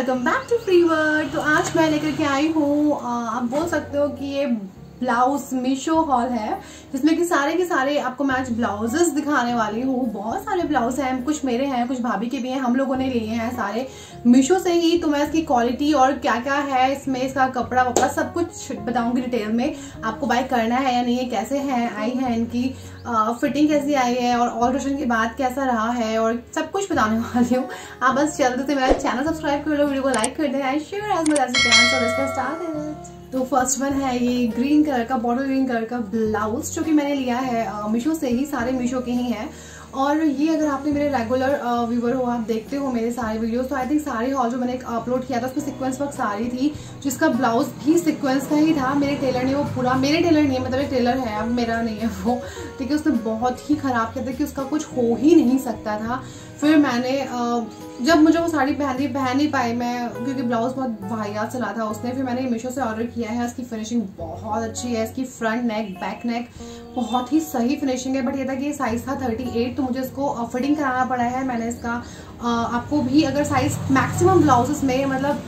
Welcome back to free word. तो आज मैं लेकर के आई हूँ, आप बोल सकते हो कि ये ब्लाउज मीशो हॉल है जिसमें कि सारे के सारे आपको मैं आज ब्लाउजेस दिखाने वाली हूँ। बहुत सारे ब्लाउज हैं, कुछ मेरे हैं, कुछ भाभी के भी हैं, हम लोगों ने लिए हैं सारे मीशो से ही। तो मैं इसकी क्वालिटी और क्या क्या है इसमें, इसका कपड़ा वपड़ा सब कुछ बताऊंगी डिटेल में। आपको बाय करना है या नहीं है, कैसे है आई है, इनकी फिटिंग कैसी आई है और ऑल्ट्रेशन के बाद कैसा रहा है, और सब कुछ बताने वाली हूँ। आप बस जल्दी से मेरा चैनल सब्सक्राइब कर लो, वीडियो को लाइक कर देना। तो फर्स्ट वन है ये ग्रीन कलर का, बॉटल ग्रीन कलर का ब्लाउज जो कि मैंने लिया है मीशो से ही, सारे मीशो के ही हैं। और ये अगर आपने मेरे रेगुलर व्यूवर हो, आप देखते हो मेरे सारे वीडियोस, तो आई थिंक सारे हॉल जो मैंने अपलोड किया था उसमें सीक्वेंस वर्क सारी थी, जिसका ब्लाउज भी सीक्वेंस का ही था। मेरे टेलर ने वो पूरा, मेरे टेलर नहीं है, मतलब एक टेलर है, अब मेरा नहीं है वो, ठीक है। उसने बहुत ही खराब किया था कि उसका कुछ हो ही नहीं सकता था। फिर मैंने जब मुझे वो साड़ी पहन नहीं पाई मैं, क्योंकि ब्लाउज बहुत वाहियात चला था उसने, फिर मैंने मीशो से ऑर्डर किया है। इसकी फिनिशिंग बहुत अच्छी है, इसकी फ्रंट नेक बैक नेक बहुत ही सही फिनिशिंग है। बट ये था कि साइज था 38, तो मुझे इसको फिटिंग कराना पड़ा है। मैंने इसका आपको भी अगर साइज मैक्सिमम ब्लाउजेस में, मतलब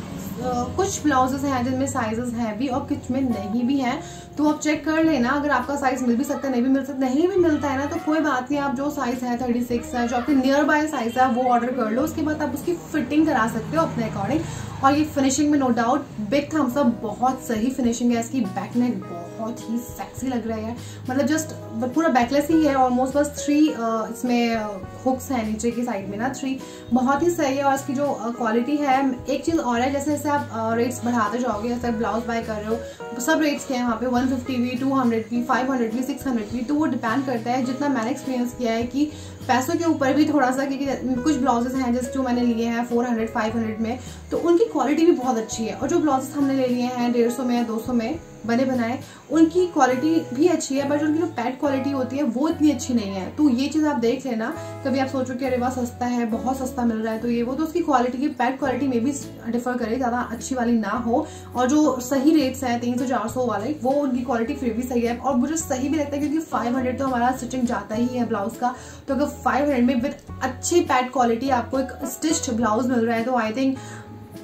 कुछ ब्लाउजेस हैं जिनमें साइजेस हैं भी और कुछ में नहीं भी हैं, तो आप चेक कर लेना। अगर आपका साइज मिल भी सकता है, नहीं भी मिल सकता, नहीं भी मिलता है ना, तो कोई बात नहीं, आप जो साइज है 36 है, जो आपके नियर बाय साइज है, वो ऑर्डर कर लो। उसके बाद आप उसकी फिटिंग करा सकते हो अपने अकॉर्डिंग। और ये फिनिशिंग में no doubt big thumbs up, बहुत सही फिनिशिंग है इसकी। बैक नेक बहुत ही सेक्सी लग रहा है, मतलब जस्ट पूरा बैकलेस ही है ऑलमोस्ट, बस 3 इसमें हुक्स है नीचे की साइड में ना, 3 बहुत ही सही है। और इसकी जो क्वालिटी है, एक चीज और है, जैसे जैसे आप रेट्स बढ़ाते जाओगे, जैसे ब्लाउज बाय कर रहे हो, सब रेट्स के हैं यहाँ पे, 150 भी, 200 भी, 500 भी, 600 भी, तो वो डिपेंड करता है। जितना मैंने एक्सपीरियंस किया है कि पैसों के ऊपर भी थोड़ा सा, क्योंकि कुछ ब्लाउजेस हैं जैसे जो मैंने लिए हैं 400 500 में, तो उनकी क्वालिटी भी बहुत अच्छी है। और जो ब्लाउजेस हमने ले लिए हैं 150 में या 200 में बने बनाए, उनकी क्वालिटी भी अच्छी है, बट उनकी जो पैड क्वालिटी होती है वो इतनी अच्छी नहीं है। तो ये चीज़ आप देख लेना। कभी आप सोचो कि अरे वाह सस्ता है, बहुत सस्ता मिल रहा है, तो ये वो, तो उसकी क्वालिटी की पैड क्वालिटी में भी डिफर करे, ज़्यादा अच्छी वाली ना हो। और जो सही रेट्स हैं 300-400 वाले, वो उनकी क्वालिटी फिर भी सही है। और मुझे सही भी लगता है क्योंकि 500 तो हमारा स्टिचिंग जाता ही है ब्लाउज का, तो अगर 500 में विद अच्छी पैड क्वालिटी आपको एक स्टिच्ड ब्लाउज मिल रहा है, तो आई थिंक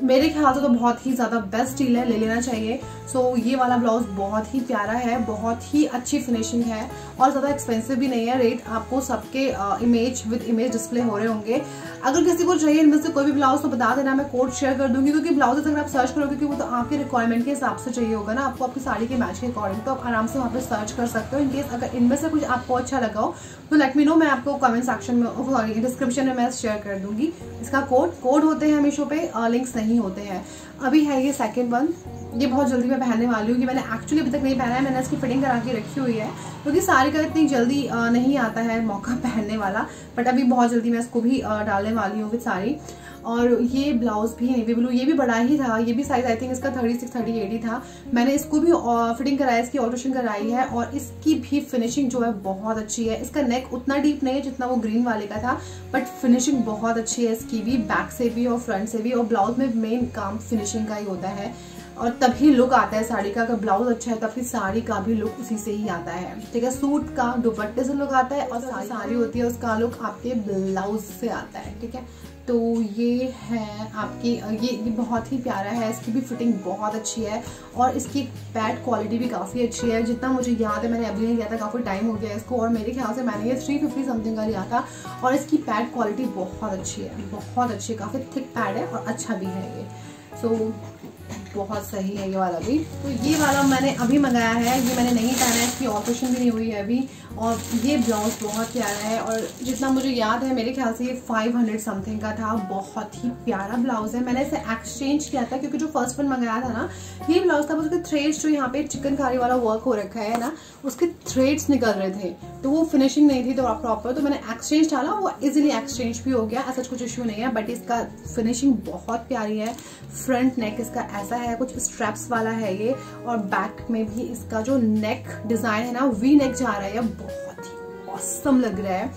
मेरे ख्याल से तो बहुत ही ज़्यादा बेस्ट डील है, ले लेना चाहिए। सो ये वाला ब्लाउज बहुत ही प्यारा है, बहुत ही अच्छी फिनिशिंग है और ज़्यादा एक्सपेंसिव भी नहीं है। रेट आपको सबके इमेज विद इमेज डिस्प्ले हो रहे होंगे। अगर किसी को चाहिए इनमें से कोई भी ब्लाउज तो बता देना, मैं कोड शेयर कर दूंगी, क्योंकि ब्लाउजेस अगर आप सर्च करोगे, क्योंकि वो तो आपके रिक्वायरमेंट के हिसाब से चाहिए होगा ना, आपको आपकी साड़ी के मैच के अकॉर्डिंग, तो आप आराम से वहाँ पे सर्च कर सकते हो। इनकेस अगर इनमें से कुछ आपको अच्छा लगा हो तो लेट मी नो, मैं आपको कमेंट सेक्शन में, सॉरी डिस्क्रिप्शन में मैं शेयर कर दूंगी। इसका कोड होते हैं मीशो पे, लिंक्स नहीं होते हैं। अभी है ये सेकेंड वन, ये बहुत जल्दी मैं पहनने वाली हूँ, कि मैंने एक्चुअली अभी तक नहीं पहना है, मैंने इसकी फिटिंग करा के रखी हुई है, क्योंकि साड़ी का इतनी जल्दी नहीं आता है मौका पहनने वाला, बट अभी बहुत जल्दी मैं इसको भी डालने वाली हूँ विद साड़ी। और ये ब्लाउज भी नेवी ब्लू, ये भी बड़ा ही था, ये भी साइज आई थिंक इसका 36-38 ही था। मैंने इसको भी फिटिंग कराया, इसकी ऑल्ट्रेशन कराई है, और इसकी भी फिनिशिंग जो है बहुत अच्छी है। इसका नेक उतना डीप नहीं है जितना वो ग्रीन वाले का था, बट फिनिशिंग बहुत अच्छी है इसकी भी, बैक से भी और फ्रंट से भी। और ब्लाउज में मेन काम फिनिशिंग का ही होता है, और तभी लुक आता है साड़ी का। अगर ब्लाउज अच्छा है तो फिर साड़ी का भी लुक उसी से ही आता है, ठीक है। सूट का दुपट्टे से लुक आता है, और साड़ी होती है उसका लुक आपके ब्लाउज से आता है, ठीक है। तो ये है आपकी, ये बहुत ही प्यारा है, इसकी भी फिटिंग बहुत अच्छी है, और इसकी पैड क्वालिटी भी काफ़ी अच्छी है। जितना मुझे याद है, मैंने अभी नहीं लिया था, काफ़ी टाइम हो गया इसको, और मेरे ख्याल से मैंने ये 350 समथिंग का लिया था। और इसकी पैड क्वालिटी बहुत अच्छी है, बहुत अच्छी, काफ़ी थिक पैड है और अच्छा भी है ये। सो बहुत सही है ये वाला भी। तो ये वाला मैंने अभी मंगाया है, ये मैंने नहीं पहना है, इसकी ऑपरेशन भी नहीं हुई है अभी। और ये ब्लाउज बहुत प्यारा है, और जितना मुझे याद है मेरे ख्याल से ये 500 समथिंग का था। बहुत ही प्यारा ब्लाउज है। मैंने इसे एक्सचेंज किया था, क्योंकि जो फर्स्ट वन मंगाया था ना, ये ब्लाउज था, उसके थ्रेड्स जो यहाँ पे चिकनकारी वाला वर्क हो रखा है ना, उसके थ्रेड्स निकल रहे थे, तो वो फिनिशिंग नहीं थी तो प्रॉपर, तो मैंने एक्सचेंज डाला, वो इजिली एक्सचेंज भी हो गया, ऐसा कुछ इश्यू नहीं है। बट इसका फिनिशिंग बहुत प्यारी है। फ्रंट नेक इसका ऐसा है, कुछ स्ट्रैप्स वाला है ये, और बैक में भी इसका जो नेक डिजाइन है ना, वी नेक जा रहा है, बहुत ही ऑसम लग रहा है।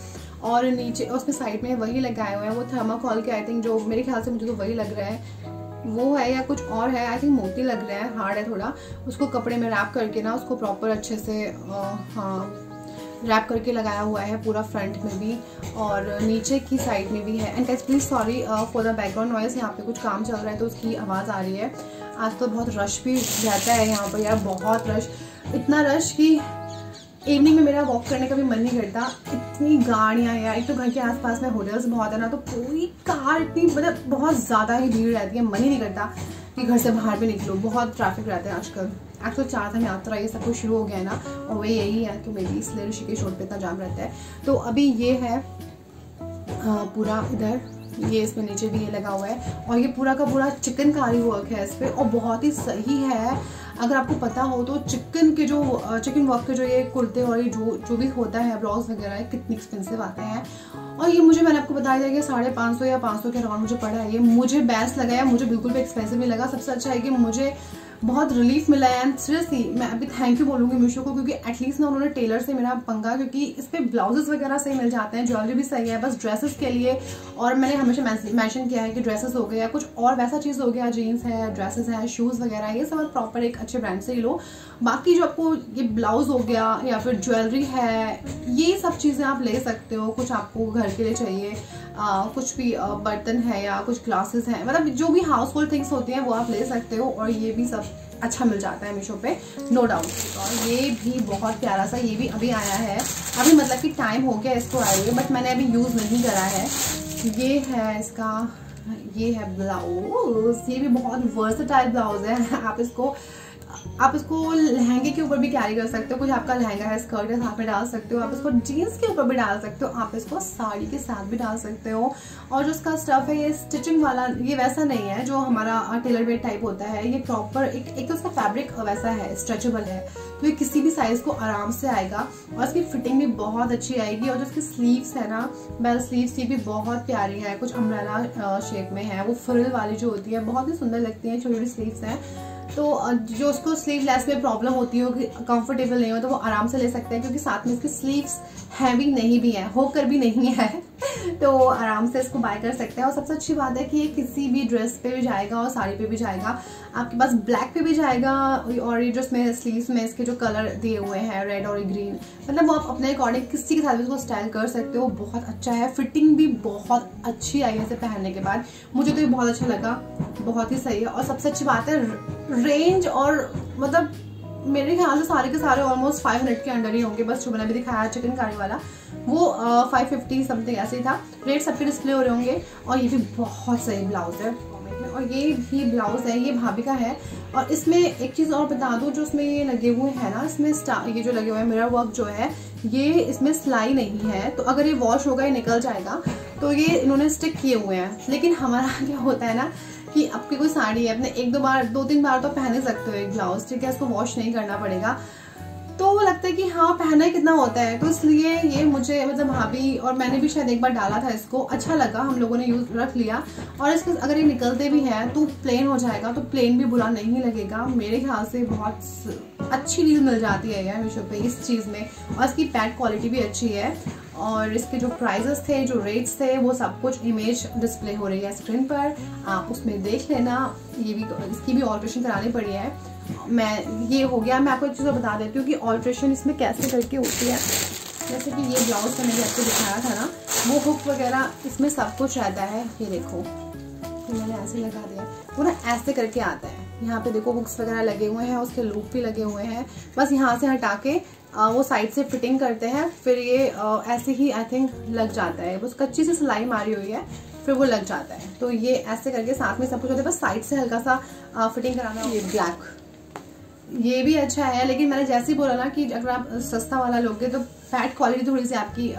और नीचे उसमें साइड में वही लगाए हुए हैं, वो थर्माकोल के, आई थिंक, जो मेरे ख्याल से मुझे तो वही लग रहा है, वो है या कुछ और है, आई थिंक मोती लग रहा है, हार्ड है थोड़ा। उसको कपड़े में रैप करके ना, उसको प्रॉपर अच्छे से हाँ रैप करके लगाया हुआ है पूरा, फ्रंट में भी और नीचे की साइड में भी है। And guys please sorry for the background noise, यहाँ पे कुछ काम चल रहा है तो उसकी आवाज़ आ रही है। आज तो बहुत रश भी रहता है यहाँ पर यार, बहुत रश, इतना रश कि इवनिंग में मेरा वॉक करने का भी मन नहीं करता, इतनी गाड़ियाँ यार। एक तो घर के आसपास में होटल्स बहुत है ना, तो पूरी कार इतनी, मतलब बहुत ज़्यादा ही भीड़ रहती है, मन ही नहीं करता कि घर से बाहर भी निकलो, बहुत ट्रैफिक रहता है आजकल। आज तो 4 धाम यात्रा ये सब कुछ शुरू हो गया है ना, और वही यही है, तो मे बी इसलिए ऋषिकेश रोड पे इतना जाम रहता है। तो अभी ये है पूरा इधर, ये इसमें नीचे भी ये लगा हुआ है, और ये पूरा का पूरा चिकनकारी वर्क है इस पर, और बहुत ही सही है। अगर आपको पता हो तो चिकन वर्क के जो ये कुर्ते और ये जो भी होता है ब्लाउज वगैरह, कितने एक्सपेंसिव आते हैं। और ये मुझे, मैंने आपको बताया था कि 550 या 500 के अराउंड मुझे पड़ा है। ये मुझे बेस्ट लगा है, मुझे बिल्कुल भी एक्सपेंसिव नहीं लगा। सबसे अच्छा है कि मुझे बहुत रिलीफ मिला है। एंड सीरियसली मैं अभी थैंक यू बोलूँगी मीशो को, क्योंकि एटलीस्ट ना उन्होंने टेलर से मेरा पंगा, क्योंकि इस पर ब्लाउजेस वगैरह सही मिल जाते हैं, ज्वेलरी भी सही है, बस ड्रेसेस के लिए। और मैंने हमेशा मेंशन किया है कि ड्रेसेस हो गए या कुछ और वैसा चीज़ हो गया, जीन्स है, ड्रेसेस है, शूज़ वगैरह, ये सब प्रॉपर एक अच्छे ब्रांड से ही लो। बाकी जो आपको ये ब्लाउज हो गया या फिर ज्वेलरी है, ये सब चीज़ें आप ले सकते हो। कुछ आपको घर के लिए चाहिए, कुछ भी बर्तन है या कुछ ग्लासेस हैं, मतलब जो भी हाउस होल्ड थिंग्स होती हैं वो आप ले सकते हो। और ये भी सब अच्छा मिल जाता है मीशो पे, नो डाउट। और ये भी बहुत प्यारा सा, ये भी अभी आया है, अभी मतलब कि टाइम हो गया इसको आए हुए, बट मैंने अभी यूज़ नहीं करा है। ये है इसका, ये है ब्लाउज, ये भी बहुत वर्सेटाइल ब्लाउज है। आप इसको लहंगे के ऊपर भी कैरी कर सकते हो, कुछ आपका लहंगा है, स्कर्ट के साथ में डाल सकते हो, आप इसको जीन्स के ऊपर भी डाल सकते हो, आप इसको साड़ी के साथ भी डाल सकते हो। और जो इसका स्टफ है ये स्टिचिंग वाला, ये वैसा नहीं है जो हमारा टेलर मेड टाइप होता है, ये प्रॉपर एक तो उसका फैब्रिक वैसा है, स्ट्रेचेबल है, तो ये किसी भी साइज को आराम से आएगा और इसकी फिटिंग भी बहुत अच्छी आएगी। और जो इसकी स्लीव्स है ना, बेल स्लीव्स, ये भी बहुत प्यारी है, कुछ अम्ब्रेला शेप में है, वो फ्रिल वाली जो होती है बहुत ही सुंदर लगती है, छोटी छोटी स्लीव्स हैं। तो जो उसको स्लीवलेस में प्रॉब्लम होती हो कि कंफर्टेबल नहीं हो, तो वो आराम से ले सकते हैं, क्योंकि साथ में इसकी स्लीव्स हैवी नहीं भी है, होकर भी नहीं है, तो आराम से इसको बाय कर सकते हैं। और सबसे अच्छी बात है कि ये किसी भी ड्रेस पे भी जाएगा और साड़ी पे भी जाएगा, आपके पास ब्लैक पे भी जाएगा। और ये जो इसमें स्लीव्स में इसके जो कलर दिए हुए हैं, रेड और ग्रीन, मतलब वो आप अपने अकॉर्डिंग किसी के साथ भी इसको स्टाइल कर सकते हो। बहुत अच्छा है, फिटिंग भी बहुत अच्छी आई है इसे पहनने के बाद, मुझे तो ये बहुत अच्छा लगा, बहुत ही सही है। और सबसे अच्छी बात है रेंज, और मतलब मेरे ख्याल से सारे के सारे ऑलमोस्ट 500 के अंडर ही होंगे। बस जो मैंने अभी दिखाया चिकनकारी वाला वो 550 समथिंग ऐसे ही था। रेट सबके डिस्प्ले हो रहे होंगे। और ये भी बहुत सही ब्लाउज है, और ये भी ब्लाउज है, ये भाभी का है। और इसमें एक चीज़ और बता दूं, जो इसमें ये लगे हुए हैं ना, इसमें ये जो लगे हुए हैं मिरर वर्क जो है, ये इसमें सिलाई नहीं है, तो अगर ये वॉश होगा ये निकल जाएगा, तो ये इन्होंने स्टिक किए हुए हैं। लेकिन हमारा क्या होता है ना कि आपकी कोई साड़ी है, अपने 1-2 बार तो पहन सकते हो एक ब्लाउज, ठीक है, इसको वॉश नहीं करना पड़ेगा, तो वो लगता है कि हाँ पहना ही कितना होता है। तो इसलिए ये मुझे, मतलब भाभी और मैंने भी शायद एक बार डाला था इसको, अच्छा लगा, हम लोगों ने यूज रख लिया। और इसके अगर ये निकलते भी हैं तो प्लेन हो जाएगा, तो प्लेन भी बुरा नहीं लगेगा। मेरे ख्याल से बहुत अच्छी डील मिल जाती है यार मीशो पे इस चीज़ में। और इसकी पैड क्वालिटी भी अच्छी है। और इसके जो प्राइजेस थे, जो रेट्स थे, वो सब कुछ इमेज डिस्प्ले हो रही है स्क्रीन पर, आप उसमें देख लेना। ये भी, इसकी भी ऑल्ट्रेशन करानी पड़ी है, मैं ये हो गया। मैं आपको एक चीज़ बता देती हूँ कि ऑल्ट्रेशन इसमें कैसे करके होती है। जैसे कि ये ब्लाउज मैंने आपको दिखाया था ना, वो हुक वगैरह इसमें सब कुछ रहता है। ये देखो, तो मैंने ऐसे लगा दिया, पूरा ऐसे करके आता है। यहाँ पे देखो हुक्स वगैरह लगे हुए हैं, उसके लूप भी लगे हुए हैं। बस यहाँ से हटा के वो साइड से फिटिंग करते हैं, फिर ये ऐसे ही आई थिंक लग जाता है। बस कच्ची सी सिलाई मारी हुई है, फिर वो लग जाता है। तो ये ऐसे करके साथ में सब कुछ होता है, बस साइड से हल्का सा फिटिंग कराना। ये ब्लैक, ये भी अच्छा है, लेकिन मैंने जैसे ही बोला ना कि अगर आप सस्ता वाला लोगे तो फैट क्वालिटी थोड़ी सी आपकी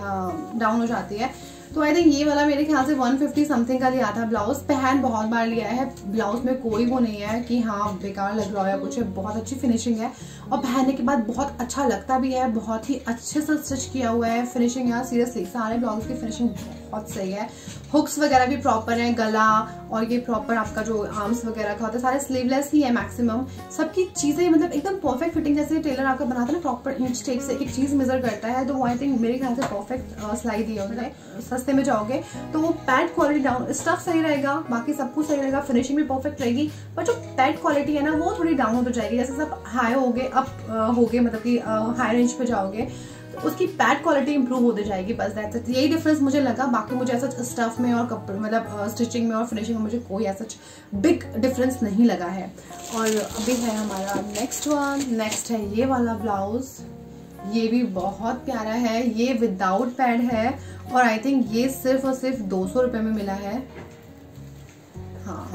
डाउन हो जाती है। तो आई थिंक ये वाला मेरे ख्याल से 150 समथिंग का लिया था ब्लाउज। पहन बहुत बार लिया है, ब्लाउज में कोई वो नहीं है कि हाँ बेकार लग रहा है कुछ है, बहुत अच्छी फिनिशिंग है और पहनने के बाद बहुत अच्छा लगता भी है। बहुत ही अच्छे से स्टिच किया हुआ है, फिनिशिंग यार सीरियसली सारे ब्लाउज की फिनिशिंग बहुत सही है। हुक्स वगैरह भी प्रॉपर है, गला और ये प्रॉपर आपका जो आर्म्स वगैरह का होता है सारे स्लीवलेस ही है मैक्सिमम। सबकी चीजें मतलब एकदम परफेक्ट फिटिंग, जैसे टेलर आपका बनाता है ना प्रॉपर इंच टेप से एक चीज मेजर करता है, तो वो आई थिंक मेरे ख्याल से परफेक्ट सिलाई दी है उन्होंने। सस्ते में जाओगे तो वो पैड क्वालिटी डाउन, स्टफ सही रहेगा, बाकी सब कुछ सही रहेगा, फिनिशिंग भी परफेक्ट रहेगी, पर जो पैड क्वालिटी है ना वो थोड़ी डाउन हो जाएगी। जैसे सब हाई होगे, अप होगे, मतलब कि हाई रेंज पे जाओगे तो उसकी पैड क्वालिटी इंप्रूव होती जाएगी, बस दैट्स इट। यही डिफरेंस मुझे लगा, बाकी मुझे ऐसा स्टफ में और कपड़े मतलब स्टिचिंग में और फिनिशिंग में मुझे कोई ऐसा बिग डिफरेंस नहीं लगा है। और अभी है हमारा नेक्स्ट वन। नेक्स्ट है ये वाला ब्लाउज, ये भी बहुत प्यारा है। ये विदाउट पैड है और आई थिंक ये सिर्फ और सिर्फ 200 रुपये में मिला है। हाँ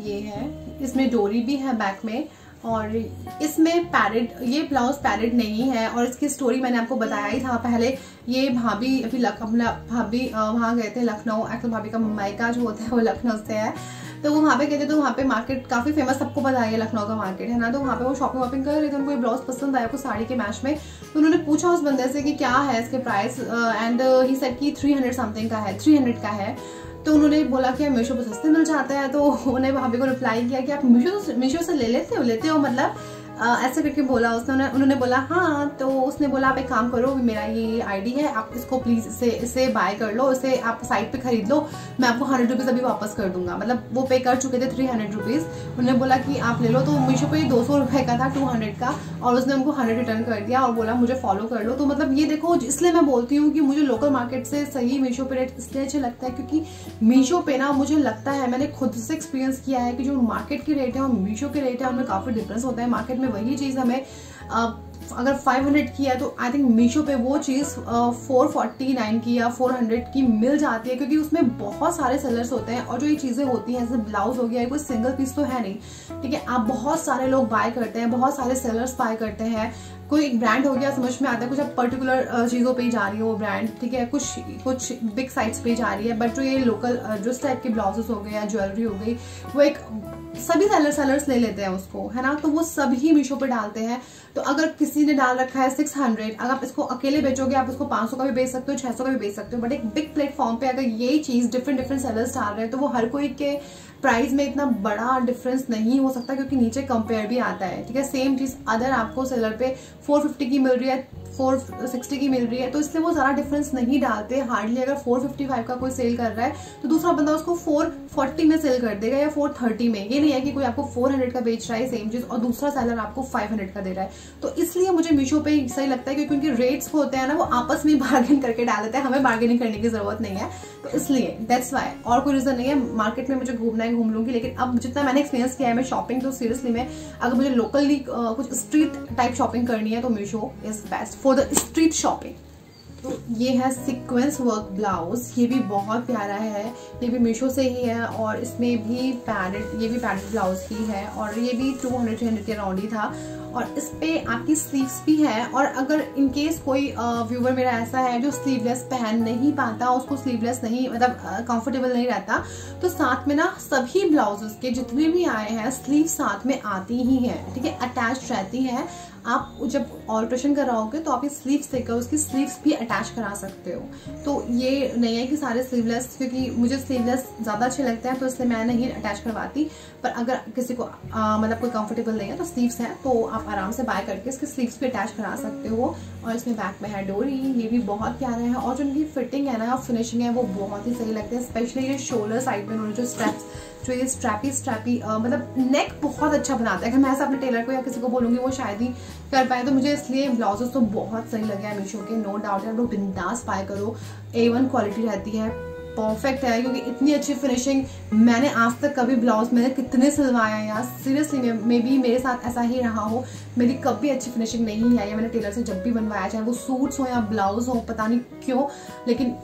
ये है, इसमें डोरी भी है बैक में और इसमें पैडेड, ये ब्लाउज पैडेड नहीं है। और इसकी स्टोरी मैंने आपको बताया ही था पहले। ये भाभी अभी अपना भाभी वहाँ गए थे लखनऊ, एक्चुअली भाभी का मायका जो होता है वो लखनऊ से है, तो वो वहाँ पे गए थे। तो वहाँ पे मार्केट काफ़ी फेमस, सबको पता है लखनऊ का मार्केट है ना। तो वहाँ पे वो शॉपिंग वॉपिंग कर रहे थे, उनको ये ब्लाउज पसंद आया कुछ साड़ी के मैच में। तो उन्होंने पूछा उस बंदे से कि क्या है इसके प्राइस, एंड ही सेड कि 300 समथिंग का है, 300 का है। तो उन्होंने बोला कि मीशो पे सस्ते मिल जाते हैं। तो उन्हें भाभी को रिप्लाई किया कि आप मीशो से लेते हो मतलब ऐसे करके बोला उसने। उन्होंने बोला हाँ। तो उसने बोला आप एक काम करो, मेरा ये आईडी है, आप इसको प्लीज इसे बाय कर लो, इसे आप साइट पे खरीद लो, मैं आपको 100 रुपीज़ अभी वापस कर दूंगा। मतलब वो पे कर चुके थे 300 रुपीज़। उन्होंने बोला कि आप ले लो। तो मीशो पे 200 रुपये का था, 200 का, और उसने उनको 100 रिटर्न कर दिया और बोला मुझे फॉलो कर लो। तो मतलब ये देखो, इसलिए मैं बोलती हूँ कि मुझे लोकल मार्केट से सही मीशो पे रेट इसलिए अच्छा लगता है क्योंकि मीशो पे ना मुझे लगता है, मैंने खुद से एक्सपीरियंस किया है कि जो मार्केट की रेट है और मीशो के रेट है उनमें काफ़ी डिफरेंस होता है। मार्केट में वही चीज़ हमें अगर 500 की है तो आई थिंक मीशो पे वो चीज़ 449 की या 400 की मिल जाती है, क्योंकि उसमें बहुत सारे सेलर्स होते हैं। और जो ये चीज़ें होती हैं जैसे ब्लाउज हो गया, कोई सिंगल पीस तो है नहीं, ठीक है। आप बहुत सारे लोग बाय करते हैं, बहुत सारे सेलर्स बाय करते हैं। कोई एक ब्रांड हो गया, समझ में आता है कुछ अब पर्टिकुलर चीज़ों पे ही जा रही है वो ब्रांड, ठीक है, कुछ बिग साइट्स पे जा रही है। बट जो ये लोकल जिस टाइप के ब्लाउजेस हो गए या ज्वेलरी हो गई, वो एक सभी सेलर्स ले लेते हैं उसको, है ना। तो वो सभी मीशो पे डालते हैं। तो अगर किसी ने डाल रखा है 600, अगर आप इसको अकेले बेचोगे आप इसको 500 का भी बेच सकते हो, 600 का भी बेच सकते हो। बट एक बिग प्लेटफॉर्म पे अगर यही चीज़ डिफरेंट सेलर्स डाल रहे हैं तो वो हर कोई के प्राइस में इतना बड़ा डिफरेंस नहीं हो सकता, क्योंकि नीचे कंपेयर भी आता है, ठीक है। सेम चीज़ अदर आपको सेलर पे 450 की मिल रही है, 460 की मिल रही है, तो इसलिए वो ज़्यादा डिफरेंस नहीं डालते हार्डली। अगर 455 का कोई सेल कर रहा है तो दूसरा बंदा उसको 440 में सेल कर देगा या 430 में। ये नहीं है कि कोई आपको 400 का बेच रहा है सेम चीज़ और दूसरा सेलर आपको 500 का दे रहा है। तो इसलिए मुझे मीशो पे सही लगता है, क्योंकि उनके रेट्स होते हैं ना वो आपस में बार्गेन करके डाल देते हैं, हमें बार्गेनिंग करने की जरूरत नहीं है। तो इसलिए दैट्स वाई, और कोई रीजन नहीं है। मार्केट में मुझे घूमना है, घूम लूंगी, लेकिन अब जितना मैंने एक्सपीरियंस किया है मैं शॉपिंग, तो सीरियसली मैं अगर मुझे लोकली कुछ स्ट्रीट टाइप शॉपिंग करनी है तो Meesho is best for the street shopping. तो ये है सीक्वेंस वर्क ब्लाउज, ये भी बहुत प्यारा है, ये भी मीशो से ही है और इसमें भी पैडेड, ये भी पैडेड ब्लाउज ही है और ये भी 200-300 के अराउंड ही था। और इस पे आपकी स्लीव्स भी है। और अगर इनकेस कोई व्यूवर मेरा ऐसा है जो स्लीवलेस पहन नहीं पाता, उसको स्लीवलेस नहीं मतलब कंफर्टेबल नहीं रहता, तो साथ में ना सभी ब्लाउजेस के जितने भी आए हैं स्लीव साथ में आती ही है, ठीक है, अटैच रहती है। आप जब ऑल्ट्रेशन कराओगे तो आप ये स्लीव्स देकर उसकी स्लीव्स भी अटैच करा सकते हो। तो ये नहीं है कि सारे स्लीवलेस, क्योंकि मुझे स्लीवलेस ज़्यादा अच्छे लगते हैं तो इसलिए मैं नहीं अटैच करवाती। पर अगर किसी को मतलब कोई कंफर्टेबल नहीं है तो स्लीव्स हैं तो आप आराम से बाय करके इसके स्लीव्स भी अटैच करा सकते हो। और इसमें बैक में है डोरी, ये भी बहुत प्यारा है। और जो इनकी फिटिंग है ना, फिनिशिंग है, वो बहुत ही सही लगती है। स्पेशली ये शोल्डर साइड में उन्होंने जो स्ट्रैप्स, जो ये स्ट्रैपी मतलब नेक बहुत अच्छा बनाता है। अगर मैं ऐसा अपने टेलर को या किसी को बोलूँगी वो शायद ही कर पाए। तो मुझे इसलिए ब्लाउजेस तो बहुत सही लगे हैं मीशो के, नो डाउट है। आप लोग बिंदास बाय करो, A1 क्वालिटी रहती है, परफेक्ट है, क्योंकि इतनी अच्छी फिनिशिंग मैंने आज तक कभी ब्लाउज मैंने कितने सिलवाया है यार, सीरियसली मे बी मेरे साथ ऐसा ही रहा हो, मेरी कभी अच्छी फिनिशिंग नहीं आई है। मैंने टेलर से जब भी बनवाया, चाहे वो सूट्स हो या ब्लाउज हो, पता नहीं क्यों, लेकिन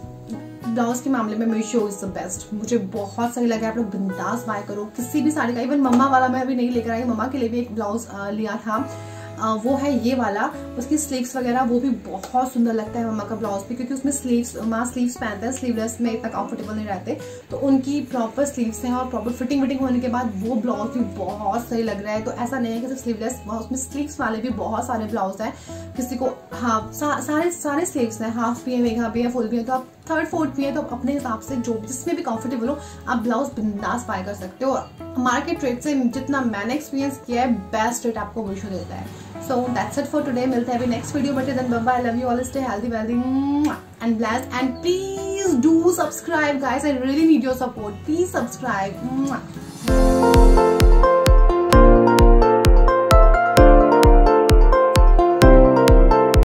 ब्लाउज के मामले में मीशो इज द बेस्ट। मुझे बहुत सही लगा। आप लोग बिंदास बाय करो किसी भी साड़ी का। इवन मम्मा वाला मैं अभी नहीं लेकर आई, मम्मा के लिए भी एक ब्लाउज लिया था, वो है ये वाला। उसकी स्लीव्स वगैरह वो भी बहुत सुंदर लगता है मम्मा का ब्लाउज भी, क्योंकि उसमें स्लीव्स, माँ स्लीव्स पहनते हैं, स्लीवलेस में इतना कंफर्टेबल नहीं रहते, तो उनकी प्रॉपर स्लीव्स हैं और प्रॉपर फिटिंग होने के बाद वो ब्लाउज भी बहुत सही लग रहा है। तो ऐसा नहीं है कि सिर्फ स्लीवलेस, उसमें स्लीव्स वाले भी बहुत सारे ब्लाउज हैं। किसी को हाफ, सारे स्लीव्स हैं, हाफ भी है, मेघा भी है, फुल भी है, तो आप थर्ड फोर्थ भी है, तो अपने हिसाब से जो जिसमें भी कंफर्टेबल हो आप ब्लाउज बिंदास बाय कर सकते हो। मार्केट रेट से जितना मैंने एक्सपीरियंस किया है, बेस्ट रेट आपको मीशो देता है। So that's it for today. मिलते हैं अभी नेक्स्ट वीडियो में। Then bye bye. I love you all. Stay healthy, wealthy and blessed. And please do subscribe, guys. I really need your support. Please subscribe.